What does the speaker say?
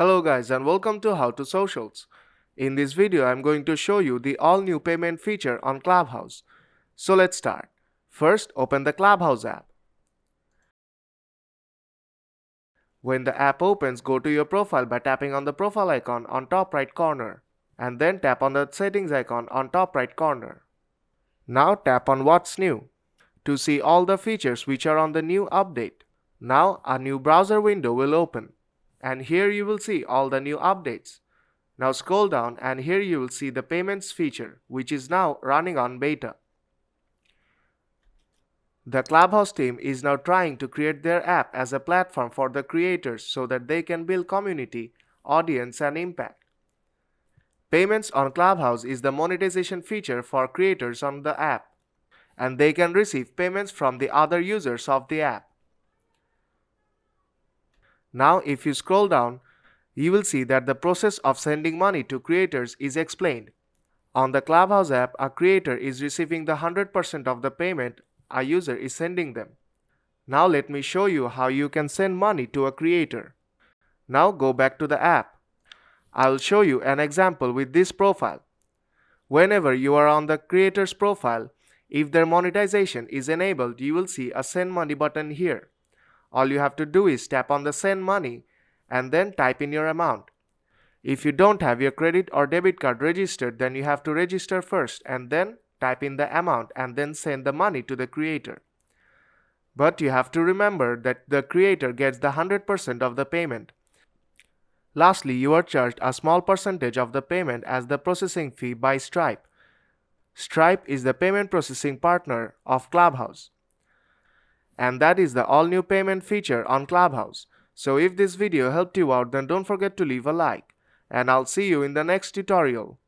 Hello guys and welcome to How to Socials. In this video I'm going to show you the all new payment feature on Clubhouse. So let's start. First open the Clubhouse app. When the app opens, go to your profile by tapping on the profile icon on top right corner and then tap on the settings icon on top right corner. Now tap on what's new to see all the features which are on the new update. Now a new browser window will open and here you will see all the new updates. Now scroll down and here you will see the payments feature which is now running on beta. The Clubhouse team is now trying to create their app as a platform for the creators so that they can build community, audience and impact. Payments on Clubhouse is the monetization feature for creators on the app and they can receive payments from the other users of the app. Now if you scroll down, you will see that the process of sending money to creators is explained. On the Clubhouse app, a creator is receiving the 100% of the payment a user is sending them. Now let me show you how you can send money to a creator. Now go back to the app. I will show you an example with this profile. Whenever you are on the creator's profile, if their monetization is enabled, you will see a send money button here. All you have to do is tap on the send money and then type in your amount. If you don't have your credit or debit card registered, then you have to register first and then type in the amount and then send the money to the creator. But you have to remember that the creator gets the 100% of the payment. Lastly, you are charged a small percentage of the payment as the processing fee by Stripe. Stripe is the payment processing partner of Clubhouse. And that is the all new payment feature on Clubhouse. So if this video helped you out, then don't forget to leave a like. And I'll see you in the next tutorial.